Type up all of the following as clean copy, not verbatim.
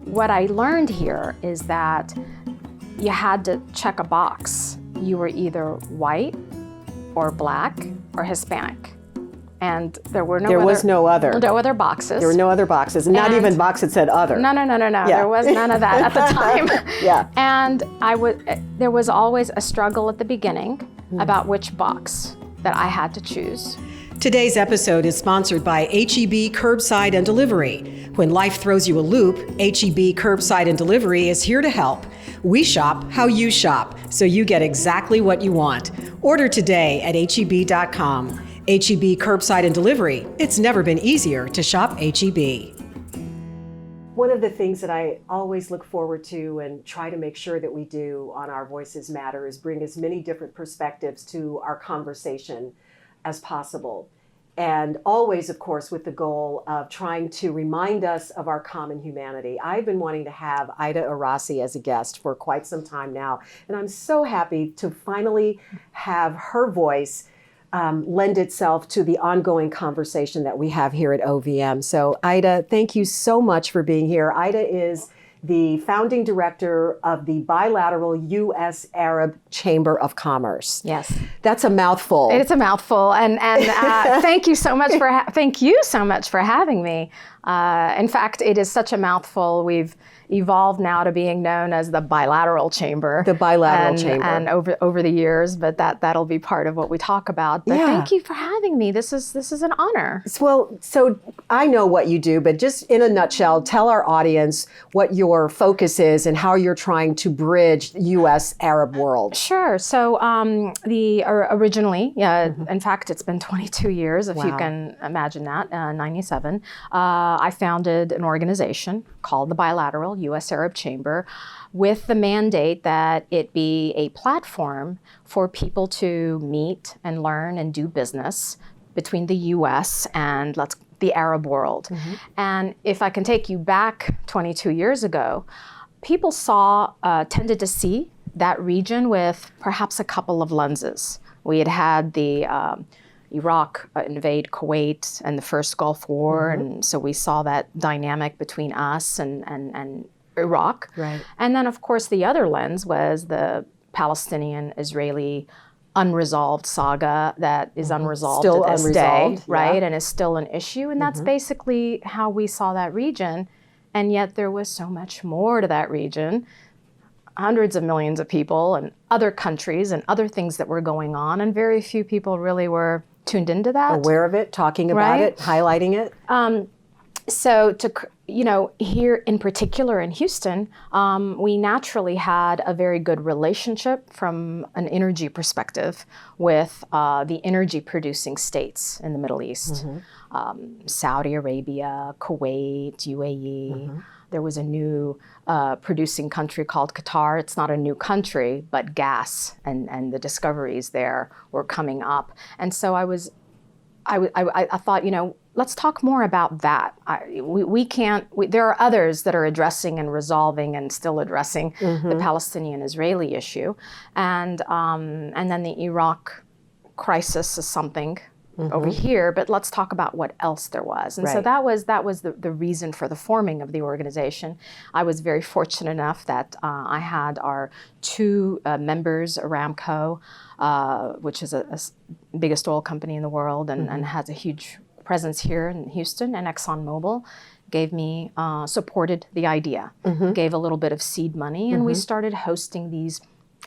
What I learned here is that you had to check a box. You were either white or black or Hispanic. And there were no other boxes. There were no other boxes, not even box that said other. No. Yeah. There was none of that at the time. Yeah. And there was always a struggle at the beginning about which box that I had to choose. Today's episode is sponsored by HEB Curbside and Delivery. When life throws you a loop, HEB Curbside and Delivery is here to help. We shop how you shop, so you get exactly what you want. Order today at HEB.com. HEB Curbside and Delivery. It's never been easier to shop HEB. One of the things that I always look forward to and try to make sure that we do on Our Voices Matter is bring as many different perspectives to our conversation as possible. And always, of course, with the goal of trying to remind us of our common humanity. I've been wanting to have Aida Araissi as a guest for quite some time now. And I'm so happy to finally have her voice lend itself to the ongoing conversation that we have here at OVM. So Aida, thank you so much for being here. Aida is the founding director of the Bilateral U.S.-Arab Chamber of Commerce. Yes. That's a mouthful. It's a mouthful. And thank you so much for having me. In fact, it is such a mouthful. We've evolved now to being known as the Bilateral Chamber. The Bilateral Chamber. And over the years, but that'll be part of what we talk about. But thank you for having me. This is an honor. Well, so I know what you do, but just in a nutshell, tell our audience what your focus is and how you're trying to bridge the U.S.-Arab world. Sure. So originally, in fact, it's been 22 years, if you can imagine that, 97. I founded an organization called the Bilateral U.S.-Arab Chamber with the mandate that it be a platform for people to meet and learn and do business between the U.S. and the Arab world. And if I can take you back 22 years ago, people tended to see that region with perhaps a couple of lenses. We had the Iraq invade Kuwait and the first Gulf War, and so we saw that dynamic between us and Iraq. Right. And then, of course, the other lens was the Palestinian-Israeli unresolved saga that is unresolved still to this unresolved, day, right? And is still an issue. And that's basically how we saw that region. And yet there was so much more to that region. Hundreds of millions of people and other countries and other things that were going on. And very few people really were tuned into that. Aware of it, talking about it, highlighting it. So here in particular in Houston, we naturally had a very good relationship from an energy perspective with the energy producing states in the Middle East. Saudi Arabia, Kuwait, UAE. There was a new producing country called Qatar. It's not a new country, but gas and the discoveries there were coming up. And so I thought, let's talk more about that. There are others that are addressing and resolving and still addressing the Palestinian-Israeli issue. And then the Iraq crisis is something over here, but let's talk about what else there was. And so that was the reason for the forming of the organization. I was very fortunate enough that I had our two members, Aramco, which is the biggest oil company in the world and has a huge presence here in Houston, and ExxonMobil supported the idea, gave a little bit of seed money, and we started hosting these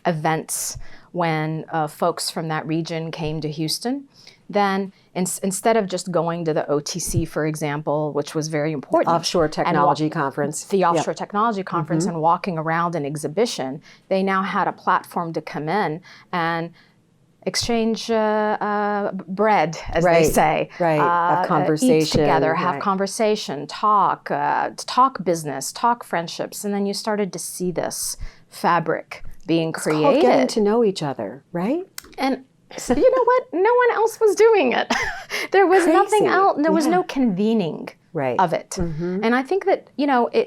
events when folks from that region came to Houston. Then instead of just going to the OTC, for example, which was very important. Offshore Technology Conference. The Offshore Technology Conference and walking around an exhibition, they now had a platform to come in and exchange bread, as they say. Have conversation. Eat together, have conversation, talk business, talk friendships. And then you started to see this fabric being created. It's called getting to know each other, right? And you know what? No one else was doing it. There was nothing else. There was no convening right. of it. And I think that,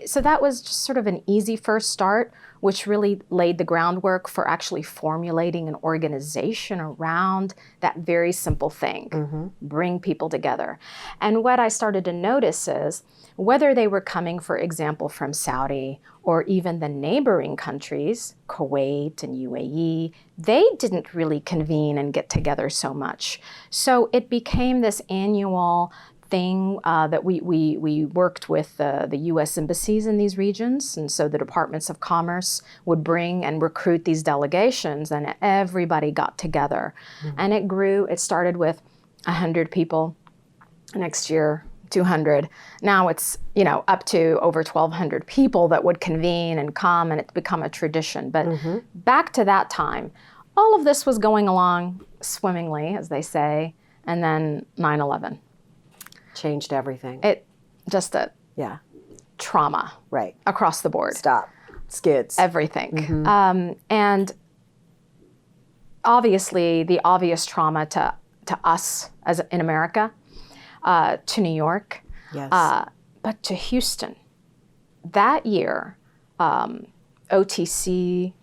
so that was just sort of an easy first start, which really laid the groundwork for actually formulating an organization around that very simple thing, bring people together. And what I started to notice is whether they were coming, for example, from Saudi or even the neighboring countries, Kuwait and UAE, they didn't really convene and get together so much. So it became this annual thing that we worked with the U.S. embassies in these regions. And so the departments of commerce would bring and recruit these delegations, and everybody got together. And it grew. It started with 100 people. Next year, 200. Now it's, up to over 1,200 people that would convene and come, and it's become a tradition. But back to that time, all of this was going along swimmingly, as they say, and then 9/11. Changed everything. It just a Yeah. trauma Right. across the board. Stop. Skids. Everything. And obviously the obvious trauma to us as in America, to New York, Yes. but to Houston. That year, OTC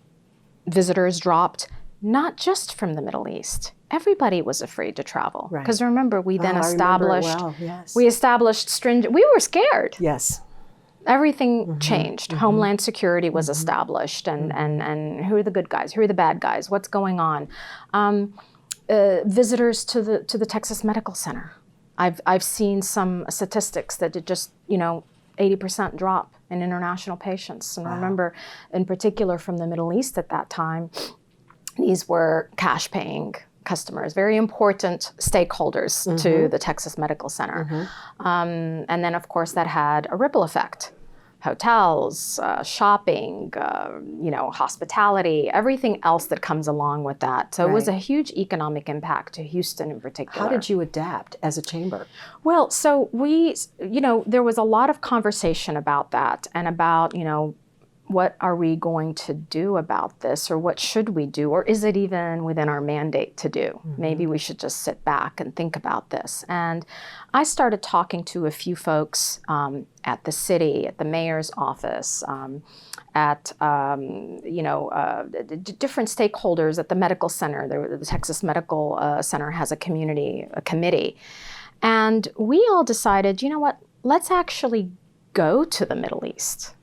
visitors dropped, not just from the Middle East. Everybody was afraid to travel. Right. Because remember, we then I remember it established, well, yes. we established stringent, we were scared. Yes. Everything changed. Homeland Security was established, and who are the good guys? Who are the bad guys? What's going on? Visitors to the Texas Medical Center. I've seen some statistics that it just 80% drop in international patients. And remember, in particular from the Middle East at that time, these were cash-paying customers, very important stakeholders to the Texas Medical Center. And then, of course, that had a ripple effect. Hotels, shopping, hospitality, everything else that comes along with that. So it was a huge economic impact to Houston in particular. How did you adapt as a chamber? Well, so we, there was a lot of conversation about that and about, what are we going to do about this, or what should we do, or is it even within our mandate to do? Maybe we should just sit back and think about this. And I started talking to a few folks at the city, at the mayor's office, at different stakeholders at the medical center. The Texas Medical Center has a committee. And we all decided, let's actually go to the Middle East.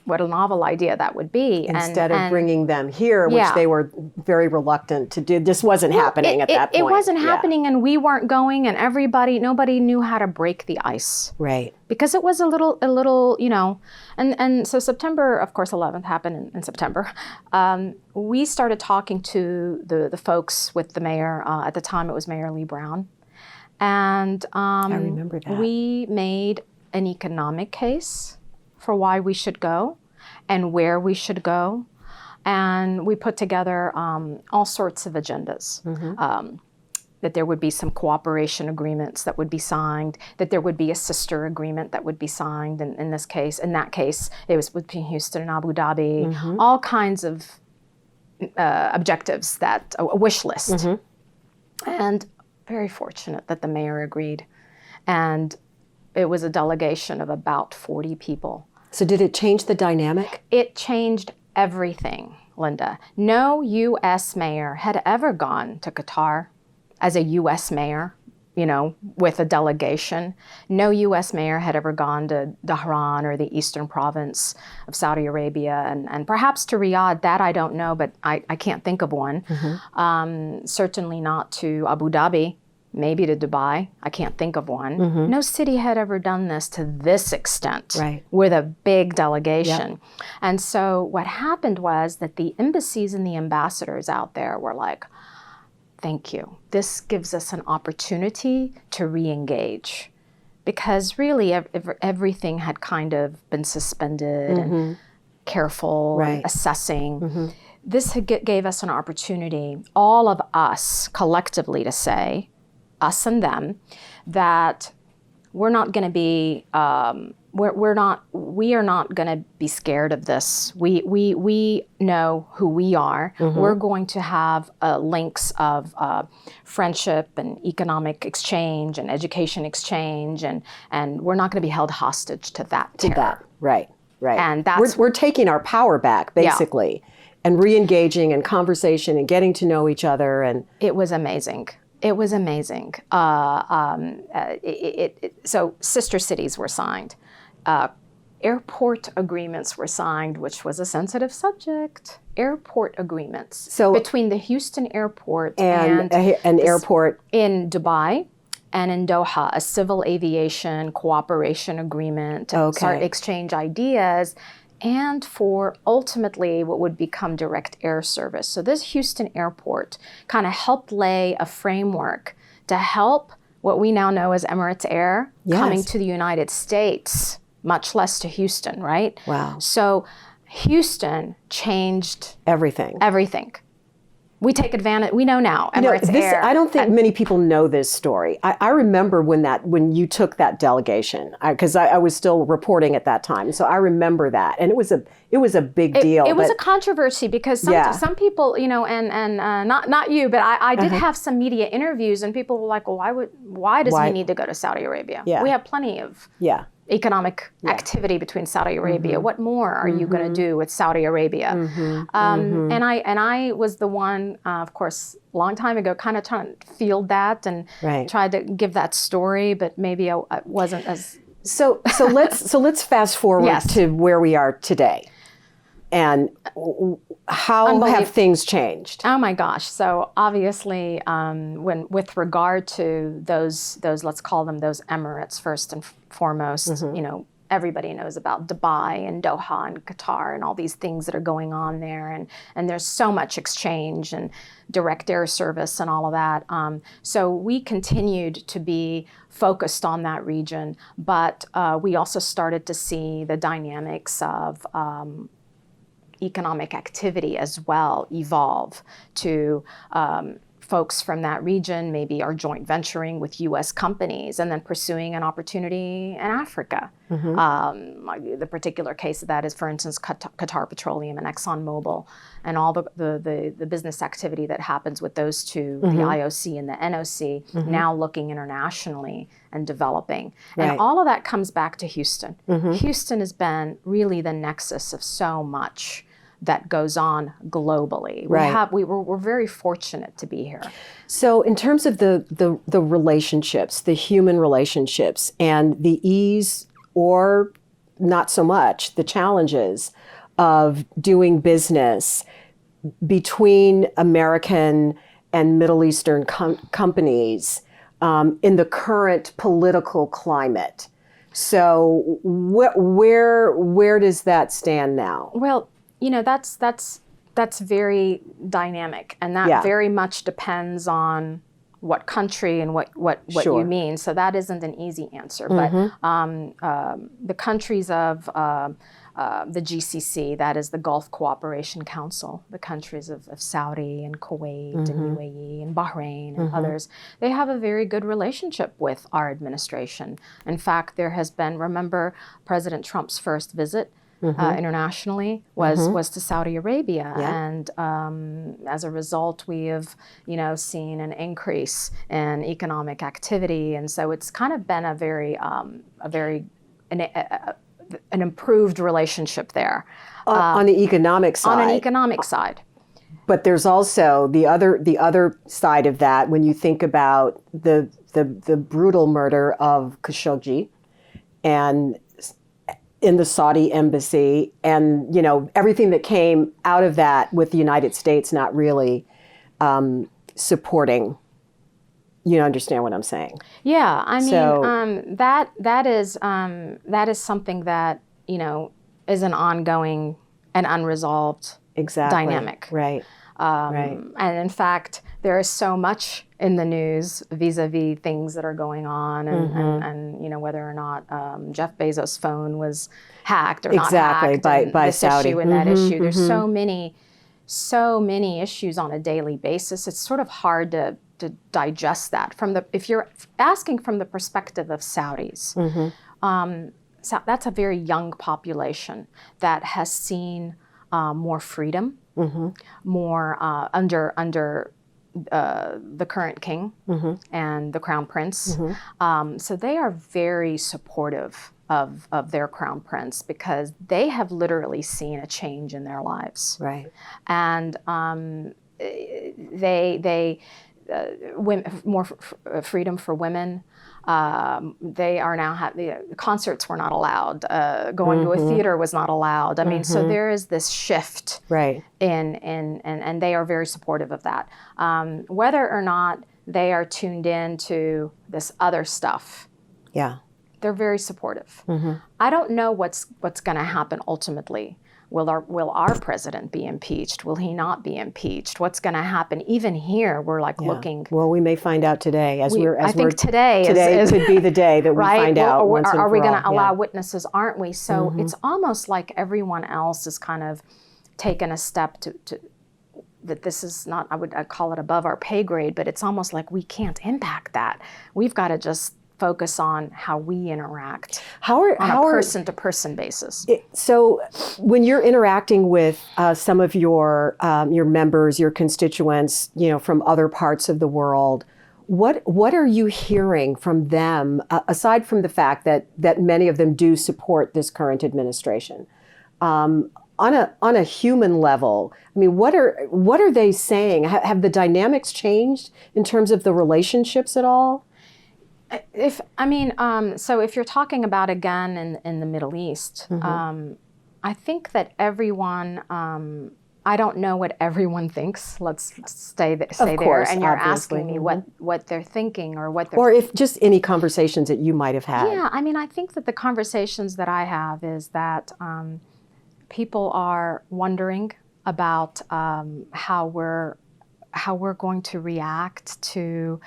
What a novel idea that would be. Instead of bringing them here, which they were very reluctant to do. This wasn't happening at that point. It wasn't happening, and we weren't going, and nobody knew how to break the ice. Right. Because it was a little, and so September, of course, 11th happened in September. We started talking to the folks with the mayor. At the time, it was Mayor Lee Brown. And I remember that. We made an economic case for why we should go and where we should go. And we put together all sorts of agendas. That there would be some cooperation agreements that would be signed, that there would be a sister agreement that would be signed. In that case, it was between Houston and Abu Dhabi, all kinds of objectives, a wish list. And very fortunate that the mayor agreed. And it was a delegation of about 40 people. So did it change the dynamic? It changed everything, Linda. No U.S. mayor had ever gone to Qatar as a U.S. mayor, with a delegation. No U.S. mayor had ever gone to Dhahran or the eastern province of Saudi Arabia, and perhaps to Riyadh. That I don't know, but I can't think of one. Certainly not to Abu Dhabi. Maybe to Dubai. I can't think of one. No city had ever done this to this extent with a big delegation. And so what happened was that the embassies and the ambassadors out there were like, thank you. This gives us an opportunity to re-engage. Because really everything had kind of been suspended and careful and assessing. This gave us an opportunity, all of us collectively, to say, us and them, that we're not going to be we are not going to be scared of this. We know who we are. We're going to have links of friendship and economic exchange and education exchange, and we're not going to be held hostage to that terror. Right. And that's we're taking our power back, basically, and re-engaging in conversation and getting to know each other. And it was amazing. It was amazing. So sister cities were signed. Airport agreements were signed, which was a sensitive subject. Airport agreements between the Houston airport and an airport in Dubai and in Doha, a civil aviation cooperation agreement to start exchange ideas, and for ultimately what would become direct air service. So this Houston airport kind of helped lay a framework to help what we now know as Emirates Air coming to the United States, much less to Houston, right? Wow. So Houston changed everything. We take advantage. We know now Emirates Air. I don't think many people know this story. I remember when you took that delegation, because I was still reporting at that time, so I remember that, and it was a big deal. It was a controversy because some people, and not you, but I did have some media interviews, and people were like, "Well, why does he need to go to Saudi Arabia? Yeah. We have plenty of economic activity between Saudi Arabia. What more are you going to do with Saudi Arabia?" And I was the one, of course, a long time ago, kind of trying to field that and tried to give that story, but maybe I wasn't as. So let's fast forward to where we are today, and how have things changed? Oh my gosh! So obviously, when with regard to those let's call them those Emirates first and foremost, everybody knows about Dubai and Doha and Qatar and all these things that are going on there, and there's so much exchange and direct air service and all of that. So we continued to be focused on that region, but we also started to see the dynamics of economic activity as well evolve to folks from that region maybe are joint venturing with U.S. companies and then pursuing an opportunity in Africa. The particular case of that is, for instance, Qatar Petroleum and ExxonMobil and all the business activity that happens with those two, the IOC and the NOC, now looking internationally and developing. And all of that comes back to Houston. Houston has been really the nexus of so much that goes on globally. We're very fortunate to be here. So in terms of the relationships, the human relationships, and the ease or not so much, the challenges of doing business between American and Middle Eastern companies in the current political climate. So where does that stand now? Well, that's very dynamic, and that very much depends on what country and what you mean. So that isn't an easy answer. But the countries of the GCC, that is the Gulf Cooperation Council, the countries of Saudi and Kuwait and UAE and Bahrain and others, they have a very good relationship with our administration. In fact, there has been, remember President Trump's first visit internationally was to Saudi Arabia, and as a result, we have seen an increase in economic activity, and so it's kind of been an improved relationship there on the economic side. On an economic side, but there's also the other side of that when you think about the brutal murder of Khashoggi, and in the Saudi embassy, and everything that came out of that with the United States not really supporting. You understand what I'm saying? Yeah, I mean that is something that is an ongoing and unresolved dynamic. Right. And in fact, there is so much in the news vis-a-vis things that are going on, and whether or not Jeff Bezos' phone was hacked or not hacked, by this Saudi issue and that issue. There's so many issues on a daily basis. It's sort of hard to digest that. If you're asking from the perspective of Saudis, so that's a very young population that has seen more freedom, more under the current king and the crown prince. So they are very supportive of their crown prince because they have literally seen a change in their lives. Right. And more freedom for women. They are now the concerts were not allowed. Going to a theater was not allowed. I mean, so there is this shift, right? And they are very supportive of that. Whether or not they are tuned in to this other stuff, they're very supportive. I don't know what's going to happen ultimately. Will our president be impeached? Will he not be impeached? What's going to happen? Even here, we're looking. Well, we may find out today. I think today could be the day that we find out. Are we going to allow witnesses? Aren't we? So it's almost like everyone else is kind of taken a step to that this is not. I'd call it above our pay grade, but it's almost like we can't impact that. We've got to just focus on how we interact on a person-to-person basis. So when you're interacting with some of your members, your constituents, from other parts of the world, what are you hearing from them, aside from the fact that many of them do support this current administration? On a human level, I mean, what are they saying? Have the dynamics changed in terms of the relationships at all? So if you're talking about, again, in the Middle East, I think that everyone, I don't know what everyone thinks. Let's stay there. And you're asking me what they're thinking or what they're... Or if just any conversations that you might have had. Yeah, I mean, I think that the conversations that I have is that people are wondering about how we're going to react to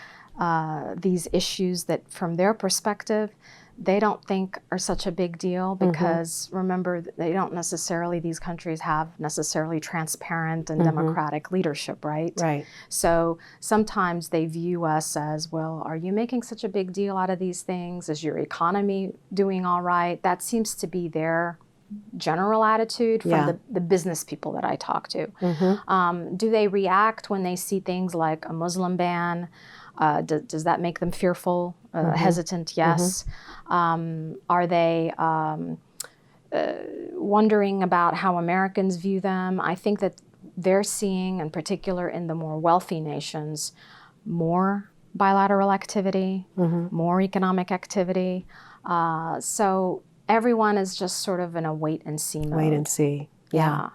these issues that, from their perspective, they don't think are such a big deal because, remember, these countries have necessarily transparent and democratic leadership, right? Right. So sometimes they view us as, well, are you making such a big deal out of these things? Is your economy doing all right? That seems to be their general attitude from the business people that I talk to. Do they react when they see things like a Muslim ban? Does that make them fearful, hesitant? Yes. Are they wondering about how Americans view them? I think that they're seeing, in particular in the more wealthy nations, more bilateral activity, more economic activity. So everyone is just sort of in a wait and see mode. Wait and see. Yeah.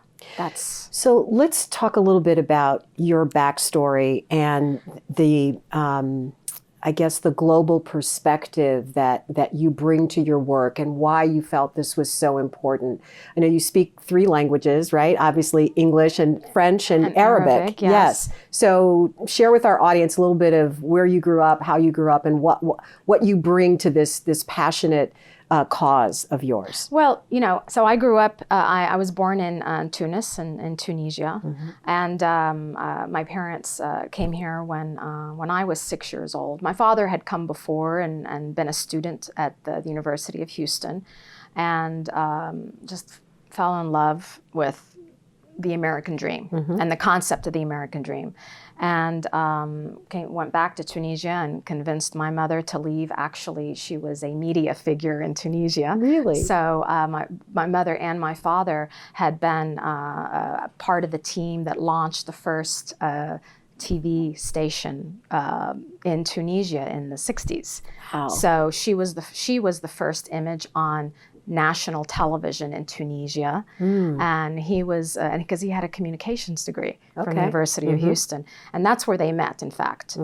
So let's talk a little bit about your backstory and the, I guess, the global perspective that you bring to your work and why you felt this was so important. I know you speak 3 languages, right? Obviously English and French and Arabic. Yes. So share with our audience a little bit of where you grew up, how you grew up, and what you bring to this passionate cause of yours. Well, so I grew up, I was born in Tunis, in Tunisia, and my parents came here when I was 6 years old. My father had come before and been a student at the University of Houston, and just fell in love with the American dream and the concept of the American dream. And went back to Tunisia and convinced my mother to leave. Actually, she was a media figure in Tunisia. Really? So my mother and my father had been part of the team that launched the first TV station in Tunisia in the 60s. Wow. So she was the first image on national television in Tunisia, and he was, because he had a communications degree from the University of Houston, and that's where they met, in fact,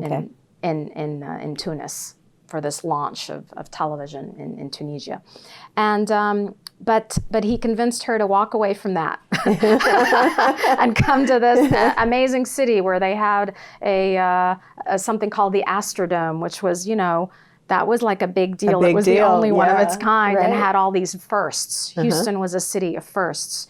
in Tunis for this launch of television in Tunisia, and but he convinced her to walk away from that and come to this amazing city where they had a something called the Astrodome, which was, that was like a big deal. It was the only one of its kind and had all these firsts. Houston was a city of firsts.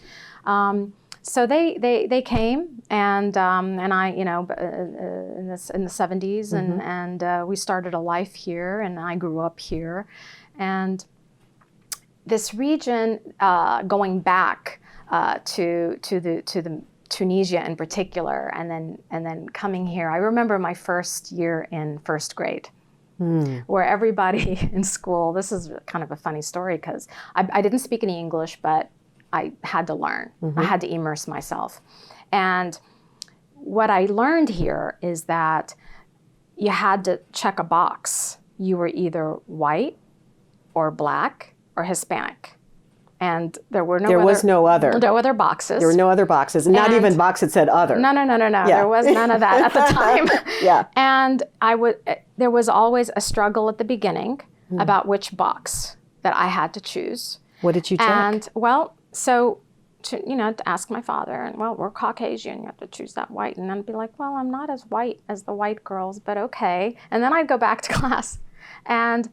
So they came, and I, in the 70s, and we started a life here, and I grew up here, and this region, going back to the Tunisia in particular, and then coming here. I remember my first year in first grade. Where everybody in school, this is kind of a funny story because I didn't speak any English, but I had to learn. I had to immerse myself. And what I learned here is that you had to check a box. You were either white or black or Hispanic. And there were no other boxes. There were no other boxes. Not even box that said other. No. Yeah. There was none of that at the time. Yeah. And there was always a struggle at the beginning about which box that I had to choose. What did you check? And to ask my father, and we're Caucasian, you have to choose that white. And I'd be like, well, I'm not as white as the white girls, but okay. And then I'd go back to class, and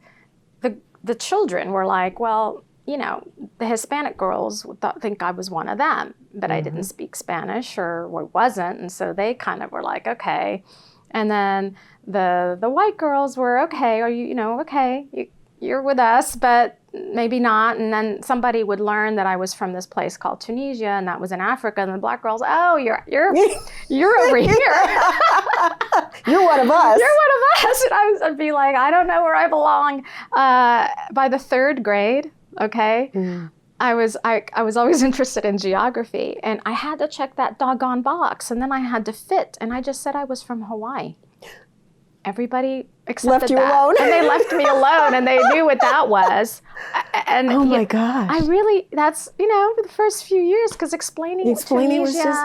the children were like, well, the Hispanic girls think I was one of them, but I didn't speak Spanish or wasn't, and so they kind of were like, okay. And then the white girls were, okay, are you, okay, you're with us, but maybe not. And then somebody would learn that I was from this place called Tunisia, and that was in Africa, and the black girls, oh, you're over here. You're one of us. You're one of us. And I'd be like, I don't know where I belong. By the third grade, okay, I was always interested in geography, and I had to check that doggone box, and then I had to fit, and I just said I was from Hawaii. Everybody accepted left you that. alone. And they left me alone, and they knew what that was. And oh my gosh. That's, for the first few years, because explaining Tunisia was just...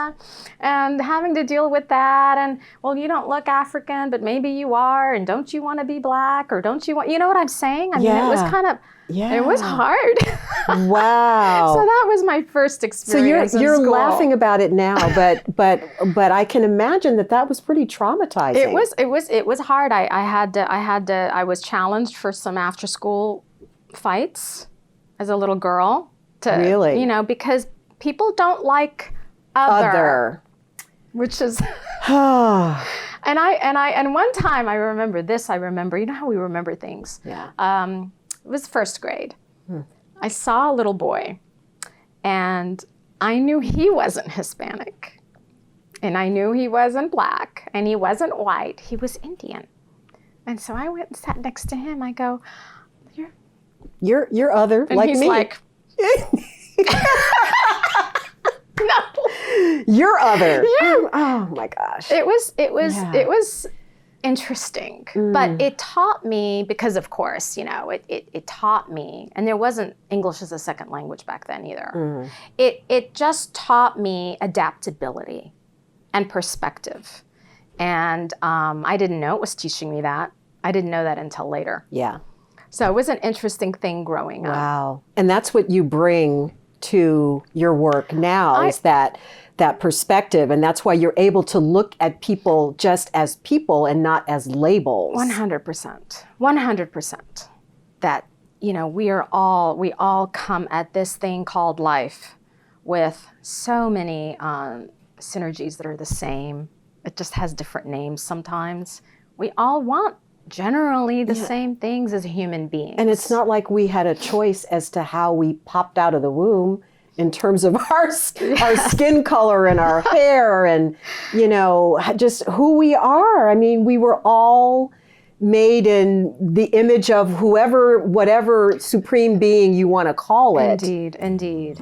and having to deal with that, and, well, you don't look African, but maybe you are, and don't you want to be black, or don't you want, you know what I'm saying? I mean, it was kind of, it was hard. Wow. So that was my first experience. So you're in school. laughing about it now, but I can imagine that was pretty traumatizing. It was hard. I was challenged for some after school fights as a little girl. Really? Because people don't like other. Which is and one time I remember you know how we remember things. Yeah. It was first grade. I saw a little boy, and I knew he wasn't Hispanic, and I knew he wasn't black, and he wasn't white. He was Indian. And so I went and sat next to him. I go, You're other, and like he's me. Like, no. You're other. Yeah. Oh my gosh. It was interesting, but it taught me, because of course, it taught me, and there wasn't English as a second language back then either. It just taught me adaptability and perspective. And I didn't know it was teaching me that. I didn't know that until later. Yeah. So it was an interesting thing growing up. Wow. And that's what you bring to your work now, is that perspective. And that's why you're able to look at people just as people and not as labels. 100%. 100%. That, we all come at this thing called life with so many synergies that are the same. It just has different names sometimes. We all want generally the same things as human beings. And it's not like we had a choice as to how we popped out of the womb in terms of our skin color and our hair and, just who we are. I mean, we were all made in the image of whatever supreme being you want to call it. Indeed.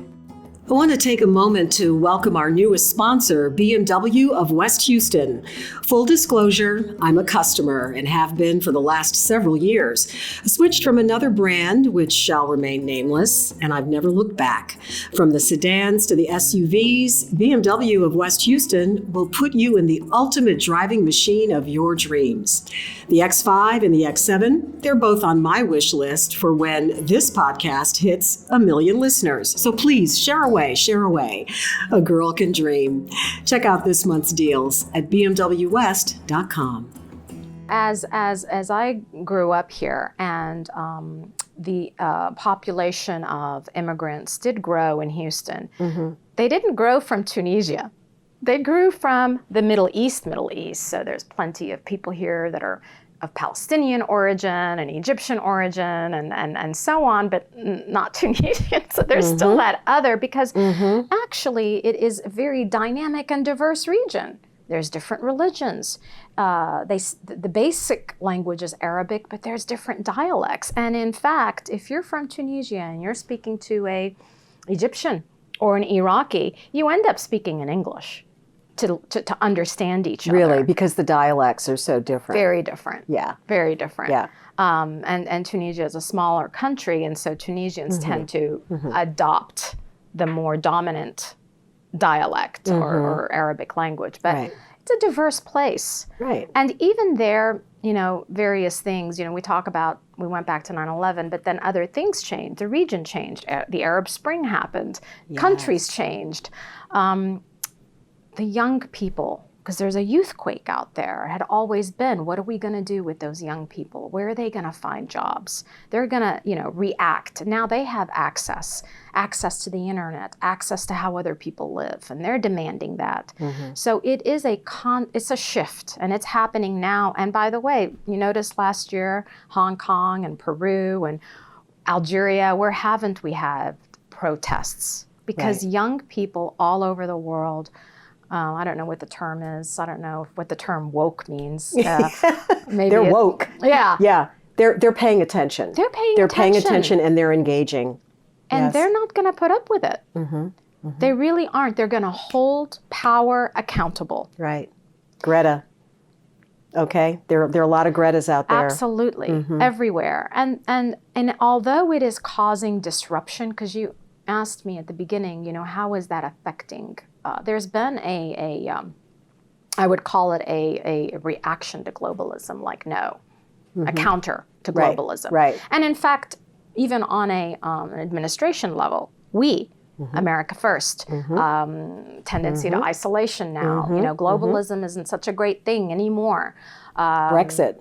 I want to take a moment to welcome our newest sponsor, BMW of West Houston. Full disclosure, I'm a customer and have been for the last several years. I switched from another brand, which shall remain nameless, and I've never looked back. From the sedans to the SUVs, BMW of West Houston will put you in the ultimate driving machine of your dreams. The X5 and the X7, they're both on my wish list for when this podcast hits 1 million listeners. So please share away. A girl can dream. Check out this month's deals at bmwwest.com. As I grew up here, and the population of immigrants did grow in Houston, they didn't grow from Tunisia. They grew from the Middle East. So there's plenty of people here that are of Palestinian origin and Egyptian origin and so on, but not Tunisian. So there's still that other, because actually it is a very dynamic and diverse region. There's different religions. The basic language is Arabic, but there's different dialects. And in fact, if you're from Tunisia and you're speaking to a Egyptian or an Iraqi, you end up speaking in English to understand each other. Really, because the dialects are so different. Very different. Yeah. Very different. Yeah. And Tunisia is a smaller country, and so Tunisians tend to adopt the more dominant dialect or Arabic language. But it's a diverse place. Right. And even there, various things, we talk about, we went back to 9/11, but then other things changed. The region changed. The Arab Spring happened. Countries changed. The young people, because there's a youth quake out there, had always been, what are we going to do with those young people? Where are they going to find jobs? They're going to, react. Now they have access to the internet, access to how other people live, and they're demanding that. So it is it's a shift, and it's happening now. And by the way, you noticed last year, Hong Kong and Peru and Algeria, where haven't we had protests? Because young people all over the world, I don't know what the term is. I don't know what the term woke means. Maybe they're woke. Yeah. Yeah. They're paying attention. They're paying attention and they're engaging. And they're not going to put up with it. They really aren't. They're going to hold power accountable. Right. Greta. Okay. There are a lot of Gretas out there. Absolutely. Everywhere. And although it is causing disruption, because you asked me at the beginning, how is that affecting? There's been I would call it a reaction to globalism, like a counter to globalism. Right. And in fact, even on an administration level, America first, tendency to isolation now. Globalism isn't such a great thing anymore. Brexit.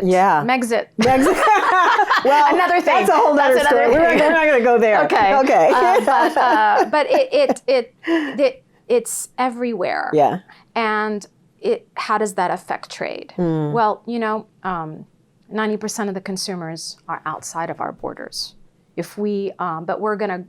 Yeah. Megxit. Well, another thing. That's a whole other story. We're not going to go there. Okay. Okay. But it's everywhere. Yeah. And how does that affect trade? Well, 90% of the consumers are outside of our borders. But we're going to,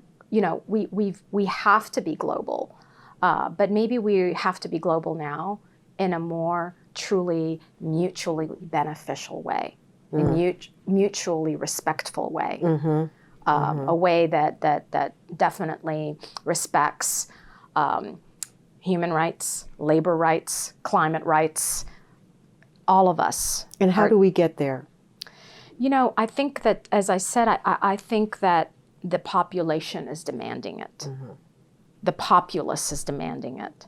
we have to be global. But maybe we have to be global now in a more truly mutually beneficial way, a mutually respectful way, a way that definitely respects human rights, labor rights, climate rights, all of us. And how do we get there? I think that, as I said, I think that the population is demanding it. The populace is demanding it.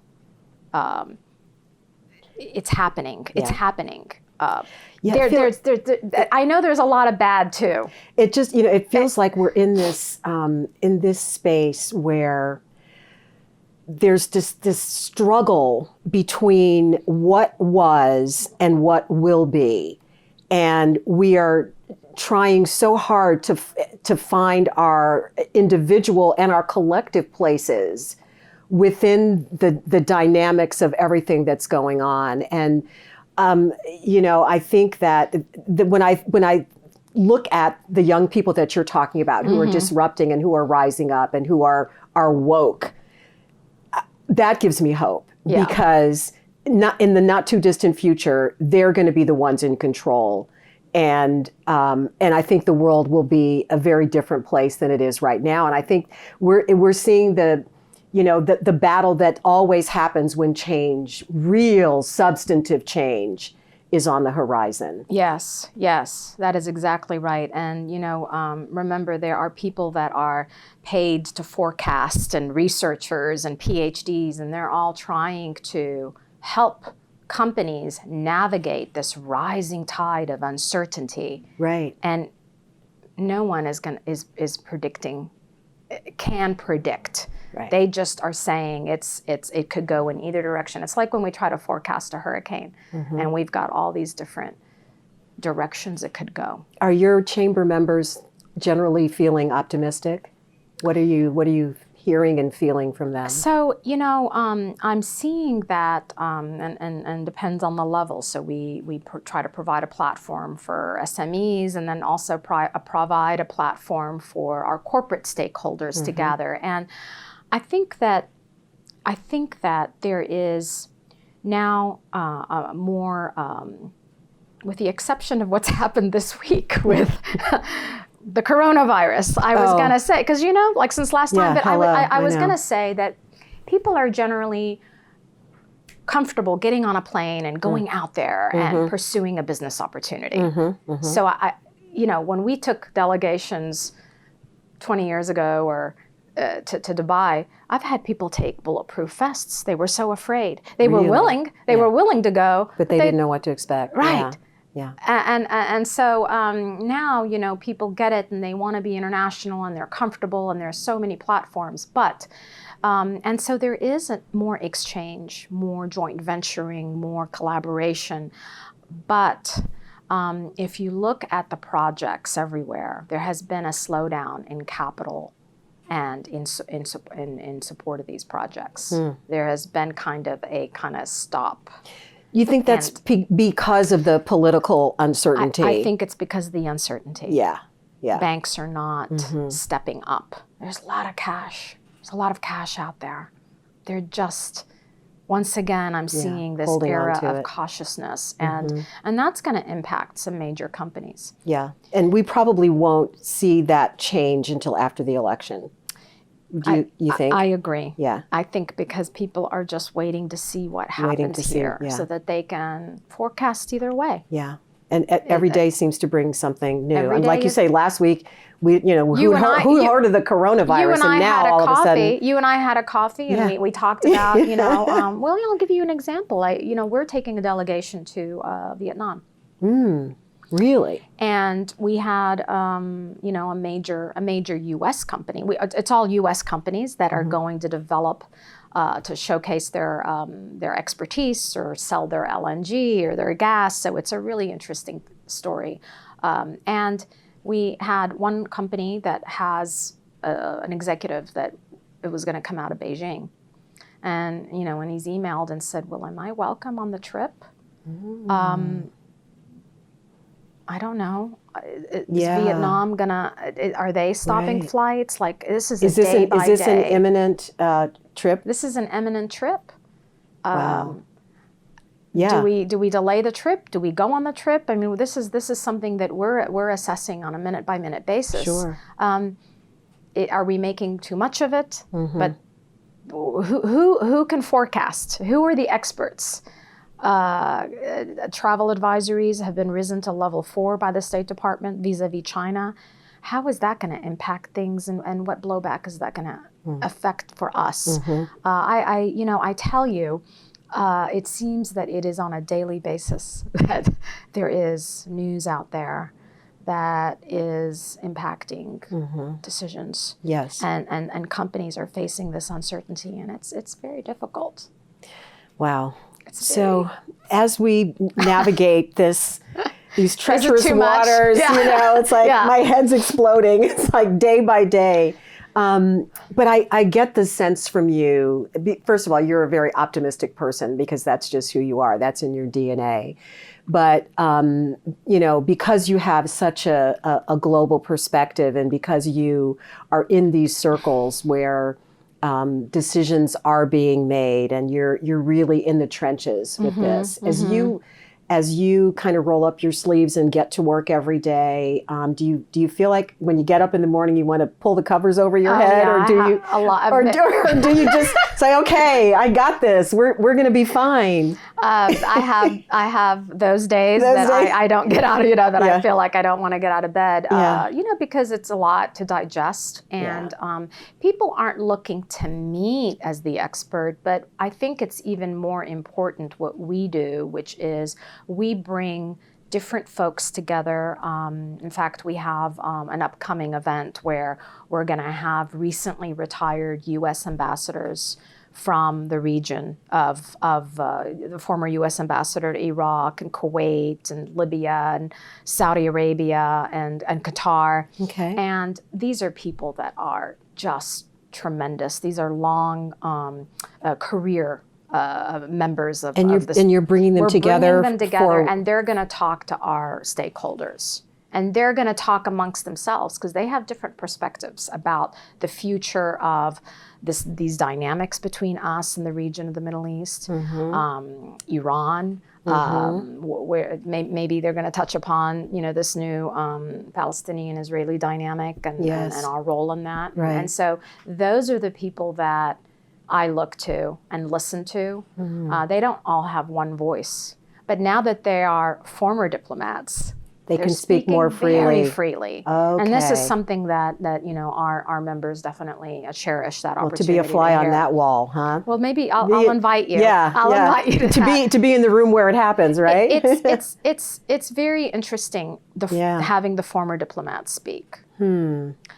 It's happening. It's happening. I know there's a lot of bad too. It just, it feels like we're in this space where there's this struggle between what was and what will be, and we are trying so hard to find our individual and our collective places within the dynamics of everything that's going on. And I think that when I look at the young people that you're talking about, who are disrupting and who are rising up and who are woke, that gives me hope, because in the not too distant future, they're going to be the ones in control. And I think the world will be a very different place than it is right now. And I think we're seeing the battle that always happens when real substantive change is on the horizon. Yes, that is exactly right. And, remember, there are people that are paid to forecast, and researchers and PhDs, and they're all trying to help companies navigate this rising tide of uncertainty. Right. And no one can predict. Right. They just are saying it could go in either direction. It's like when we try to forecast a hurricane, and we've got all these different directions it could go. Are your chamber members generally feeling optimistic? What are you hearing and feeling from them? So, I'm seeing that, and depends on the level. So we try to provide a platform for SMEs, and then also provide a platform for our corporate stakeholders to gather. And I think that there is now more, with the exception of what's happened this week with the coronavirus, I was going to say, because, like since last time, but I was going to say that people are generally comfortable getting on a plane and going out there and pursuing a business opportunity. So when we took delegations 20 years ago or to Dubai, I've had people take bulletproof vests. They were so afraid. They were willing. They were willing to go, but they didn't know what to expect. Right. Yeah. And so now, people get it and they want to be international and they're comfortable and there's so many platforms. But, and so there is more exchange, more joint venturing, more collaboration. But if you look at the projects everywhere, there has been a slowdown in capital and in support of these projects. There has been kind of stop. You think that's because of the political uncertainty? I think it's because of the uncertainty. Yeah. Banks are not stepping up. There's a lot of cash. There's a lot of cash out there. They're just, once again, I'm seeing this era of cautiousness, and that's going to impact some major companies. Yeah, and we probably won't see that change until after the election. Do you think? I agree. Yeah. I think because people are just waiting to see what happens here so that they can forecast either way. Yeah. And every day seems to bring something new. And like you say, last week, who heard of the coronavirus? And now all of a sudden. You and I had a coffee and we talked about, well, I'll give you an example. We're taking a delegation to Vietnam. Really? And we had, a major U.S. company. It's all U.S. companies that are going to develop, to showcase their expertise or sell their LNG or their gas. So it's a really interesting story. And we had one company that has an executive that it was going to come out of Beijing. And, when he's emailed and said, well, am I welcome on the trip? I don't know. Is Vietnam are they stopping flights? Like, this is day by day. Is this an imminent trip? This is an imminent trip. Wow. Do we delay the trip? Do we go on the trip? I mean, this is something that we're assessing on a minute by minute basis. Sure. Are we making too much of it? But who can forecast? Who are the experts? Travel advisories have been risen to level 4 by the State Department vis-a-vis China. How is that going to impact things, and what blowback is that going to affect for us? I tell you, it seems that it is on a daily basis that there is news out there that is impacting decisions. Yes. And companies are facing this uncertainty, and it's very difficult. Wow. So as we navigate these treacherous waters, it's like my head's exploding. It's like day by day. But I get the sense from you, first of all, you're a very optimistic person because that's just who you are. That's in your DNA. But, because you have such a global perspective and because you are in these circles where decisions are being made, and you're really in the trenches with this. As you kind of roll up your sleeves and get to work every day, do you feel like when you get up in the morning you want to pull the covers over your head, or do you a lot or do you just say, okay, I got this, we're going to be fine? I have those days I don't get out of, I feel like I don't want to get out of bed, because it's a lot to digest, and people aren't looking to me as the expert, but I think it's even more important what we do, which is we bring different folks together. In fact, we have an upcoming event where we're going to have recently retired U.S. ambassadors from the region of the former U.S. ambassador to Iraq and Kuwait and Libya and Saudi Arabia and Qatar. Okay. And these are people that are just tremendous. These are long career members of this. And you're bringing them together. We're bringing them together, and they're going to talk to our stakeholders. And they're going to talk amongst themselves because they have different perspectives about the future of these dynamics between us and the region of the Middle East, Iran. Where maybe they're going to touch upon, this new Palestinian-Israeli dynamic and our role in that. Right. And so those are the people that I look to and listen to. They don't all have one voice, but now that they are former diplomats, they can speak more freely. Very freely. Okay. And this is something that our members definitely cherish that opportunity. To be a fly on that wall, huh? Well, maybe I'll invite you. I'll invite you to be in the room where it happens, right? It's very interesting having the former diplomats speak.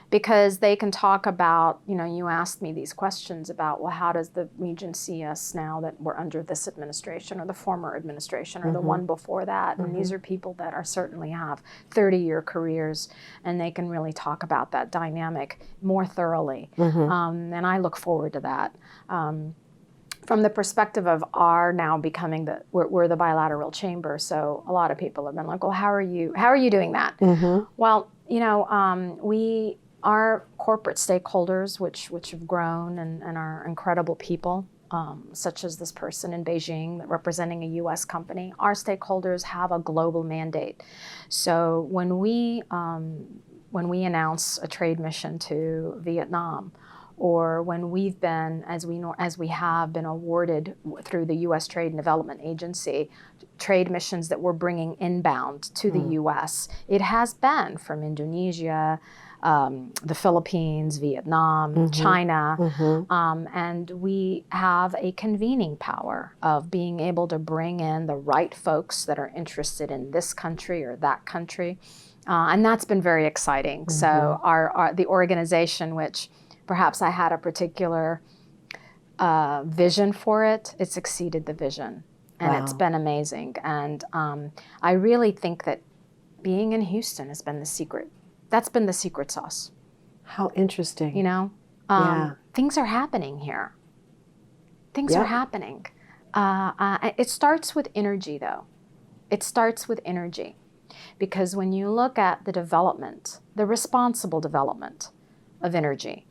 Because they can talk about, you asked me these questions about, well, how does the region see us now that we're under this administration or the former administration or the one before that? And these are people that certainly have 30-year careers, and they can really talk about that dynamic more thoroughly. And I look forward to that. From the perspective of our now becoming we're the Bilateral Chamber, so a lot of people have been like, well, how are you doing that? Well, our corporate stakeholders, which have grown and are incredible people, such as this person in Beijing representing a U.S. company, our stakeholders have a global mandate. So when we announce a trade mission to Vietnam, or when we've been, as we have been awarded through the U.S. Trade and Development Agency, trade missions that we're bringing inbound to the U.S., it has been from Indonesia, the Philippines, Vietnam, China, and we have a convening power of being able to bring in the right folks that are interested in this country or that country, and that's been very exciting. So the organization, which perhaps I had a particular vision for it, it's exceeded the vision, and it's been amazing. And I really think that being in Houston has been the secret. That's been the secret sauce. How interesting. Things are happening here. Things are happening. It starts with energy, though. It starts with energy. Because when you look at the development, the responsible development of energy,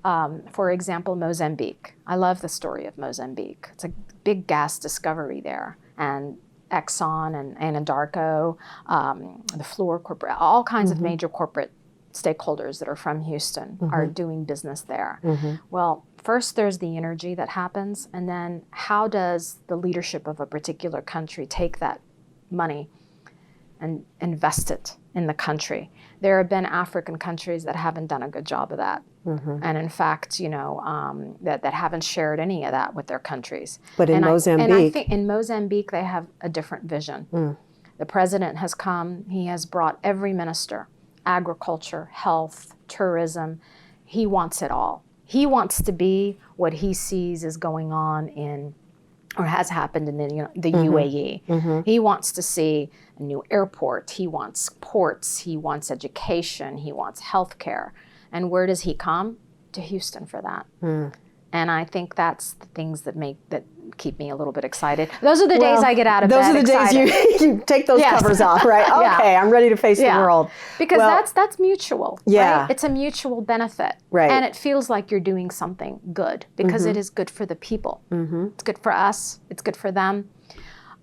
for example, Mozambique. I love the story of Mozambique. It's a big gas discovery there. And Exxon and Anadarko, the Fluor Corporate, all kinds of major corporate stakeholders that are from Houston are doing business there. Well, first there's the energy that happens, and then how does the leadership of a particular country take that money and invest it in the country? There have been African countries that haven't done a good job of that. And in fact, that haven't shared any of that with their countries. But in Mozambique, I think in Mozambique, they have a different vision. The president has come, he has brought every minister, agriculture, health, tourism. He wants it all. He wants to be what he sees is going on or has happened in the UAE. He wants to see a new airport. He wants ports. He wants education. He wants healthcare. And where does he come? To Houston for that. And I think that's the things that keep me a little bit excited. Those are the days I get out of bed. Those are the excited. days you take those covers off, right? Okay, I'm ready to face the world. Because that's mutual. Right? It's a mutual benefit. Right. And it feels like you're doing something good because it is good for the people. It's good for us. It's good for them.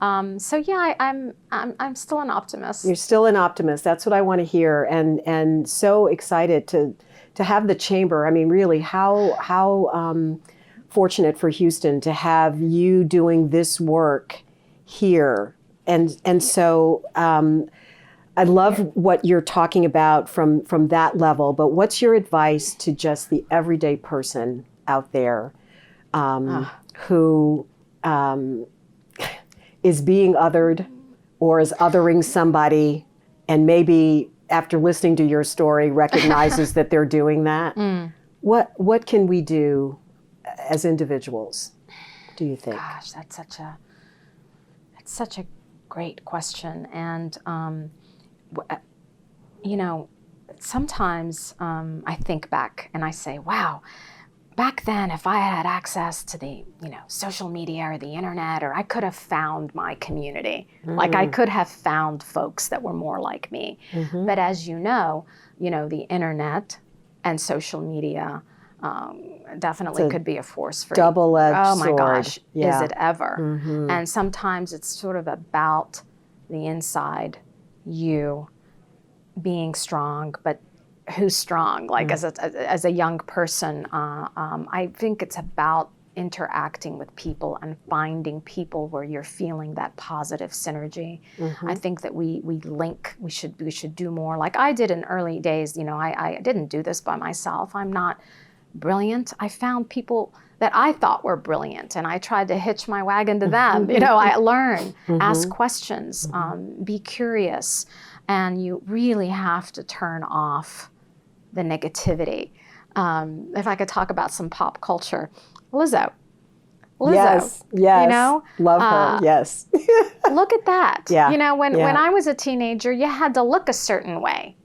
I'm still an optimist. You're still an optimist. That's what I want to hear, and so excited to have the chamber. I mean, really, how fortunate for Houston to have you doing this work here, and so I love what you're talking about from that level. But what's your advice to just the everyday person out there who is being othered or is othering somebody, and maybe after listening to your story recognizes that they're doing that? What can we do as individuals? do you think? Gosh, that's such a great question. And, you know, sometimes I think back and I say, wow, back then, if I had access to the, social media or the internet, or I could have found my community, like I could have found folks that were more like me. But as you know, the internet and social media definitely could be a force for double-edged oh my sword. gosh, Yeah. is it ever? And sometimes it's sort of about the inside you being strong, but who's strong? Like as a young person, I think it's about interacting with people and finding people where you're feeling that positive synergy. I think that we link. We should do more. Like I did in early days. I didn't do this by myself. I'm not brilliant. I found people that I thought were brilliant, and I tried to hitch my wagon to them. I learn, ask questions, be curious, and you really have to turn off the negativity. If I could talk about some pop culture, Lizzo. Yes. Love her. Yes. Look at that. Yeah. When I was a teenager, you had to look a certain way,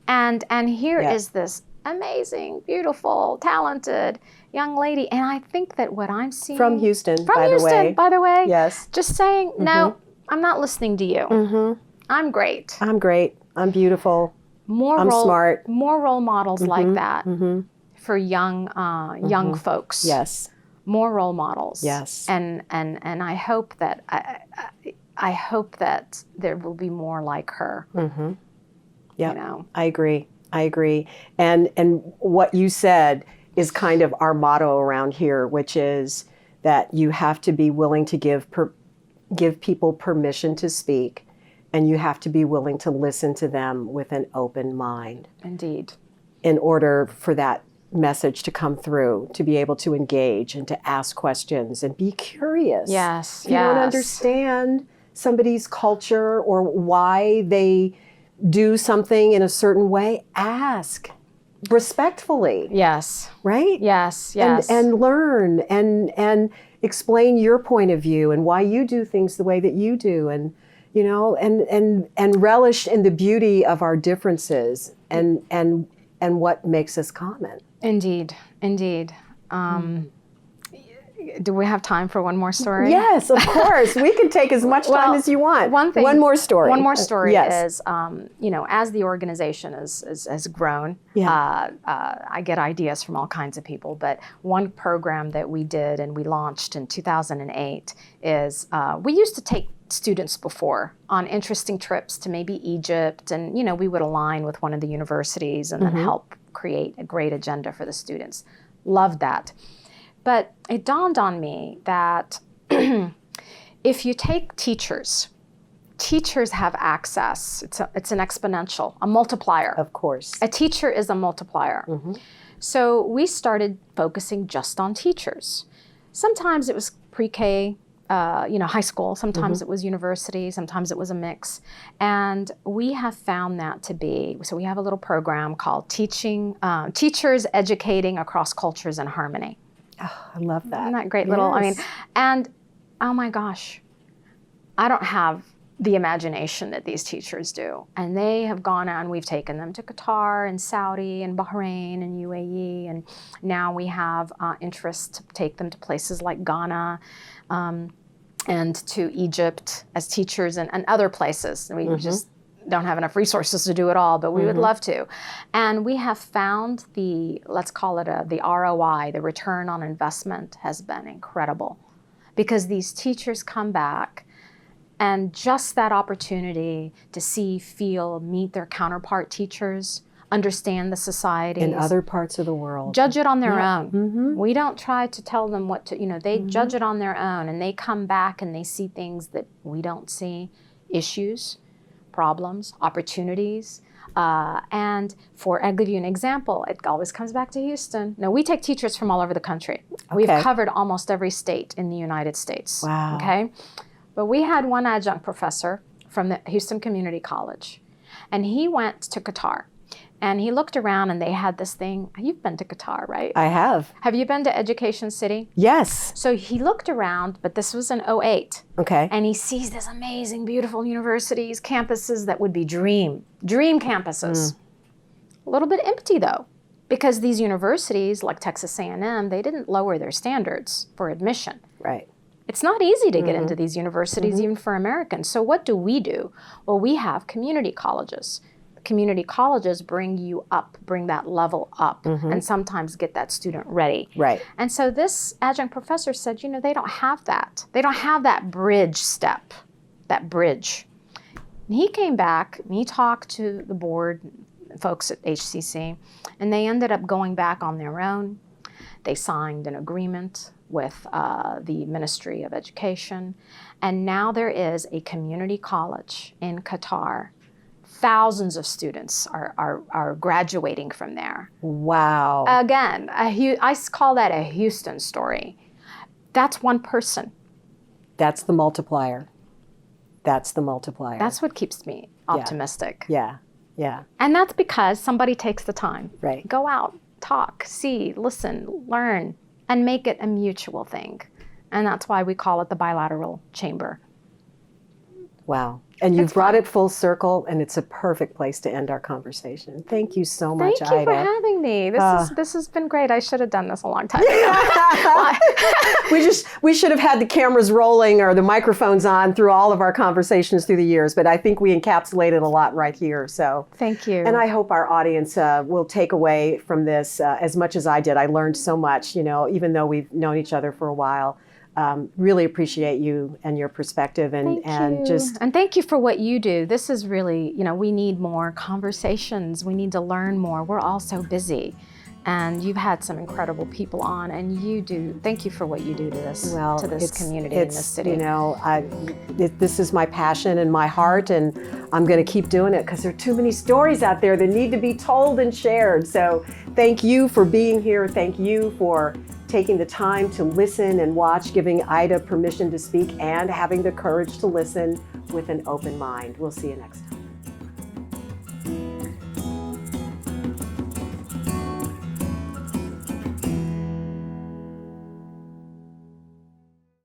and here is this amazing, beautiful, talented young lady, and I think that what I'm seeing from Houston, by the way, yes, just saying, no, I'm not listening to you. I'm great. I'm great. I'm beautiful. I'm smart. More role models like that for young folks. Yes. More role models. Yes. And I hope that I hope that there will be more like her. Yeah. I agree. And what you said is kind of our motto around here, which is that you have to be willing to give people permission to speak, and you have to be willing to listen to them with an open mind. Indeed. In order for that message to come through, to be able to engage and to ask questions and be curious. Yes. If you don't understand somebody's culture or why they do something in a certain way, ask respectfully. Yes. Right? Yes. And learn and explain your point of view and why you do things the way that you do, and and relish in the beauty of our differences and what makes us common. Indeed. Do we have time for one more story? Yes, of course. We can take as much time as you want. One more story. One more story yes. is, as the organization has grown, I get ideas from all kinds of people. But one program that we did and we launched in 2008 is we used to take students before on interesting trips to maybe Egypt, and we would align with one of the universities and then help create a great agenda for the students. Loved that. But it dawned on me that if you take teachers have access. It's an exponential, a multiplier. Of course. A teacher is a multiplier. So we started focusing just on teachers. Sometimes it was pre-K, high school. Sometimes it was university. Sometimes it was a mix. And we have found that to be, so we have a little program called Teachers Educating Across Cultures and Harmony. Oh, I love that. Isn't that great little, and oh my gosh, I don't have the imagination that these teachers do. And they have gone out and we've taken them to Qatar and Saudi and Bahrain and UAE. And now we have interest to take them to places like Ghana and to Egypt as teachers and other places. And we just don't have enough resources to do it all, but we would love to. And we have found let's call it the ROI, the return on investment has been incredible, because these teachers come back and just that opportunity to see, feel, meet their counterpart teachers, understand the society. In other parts of the world. Judge it on their own. We don't try to tell them what to, they judge it on their own, and they come back and they see things that we don't see, issues, problems, opportunities. And I'll give you an example. It always comes back to Houston. Now, we take teachers from all over the country. Okay. We've covered almost every state in the United States. Wow. Okay? But we had one adjunct professor from the Houston Community College, and he went to Qatar. And he looked around and they had this thing. You've been to Qatar, right? I have. Have you been to Education City? Yes. So he looked around, but this was in '08. Okay. And he sees this amazing, beautiful universities, campuses that would be dream campuses. A little bit empty though, because these universities like Texas A&M, they didn't lower their standards for admission. Right. It's not easy to get into these universities, even for Americans. So what do? Well, we have community colleges. Community colleges bring you up, bring that level up, and sometimes get that student ready. Right. And so this adjunct professor said, they don't have that. They don't have that bridge step, that bridge. And he came back and he talked to the board, folks at HCC, and they ended up going back on their own. They signed an agreement with the Ministry of Education, and now there is a community college in Qatar. Thousands of students are graduating from there. Wow. Again, I call that a Houston story. That's one person. That's the multiplier. That's the multiplier. That's what keeps me optimistic. Yeah. Yeah. And that's because somebody takes the time. Right. Go out, talk, see, listen, learn, and make it a mutual thing. And that's why we call it the Bilateral Chamber. Wow. And you've brought it full circle, and it's a perfect place to end our conversation. Thank you so much, Ida. Thank you for having me. This has been great. I should have done this a long time ago. We should have had the cameras rolling or the microphones on through all of our conversations through the years, but I think we encapsulated a lot right here. So thank you. And I hope our audience will take away from this as much as I did. I learned so much, even though we've known each other for a while. Really appreciate you and your perspective and thank you for what you do. This is really, we need more conversations. We need to learn more. We're all so busy. And you've had some incredible people on, and thank you for what you do to this community in this city. This is my passion and my heart, and I'm going to keep doing it because there are too many stories out there that need to be told and shared. So thank you for being here. Thank you for taking the time to listen and watch, giving Ida permission to speak, and having the courage to listen with an open mind. We'll see you next time.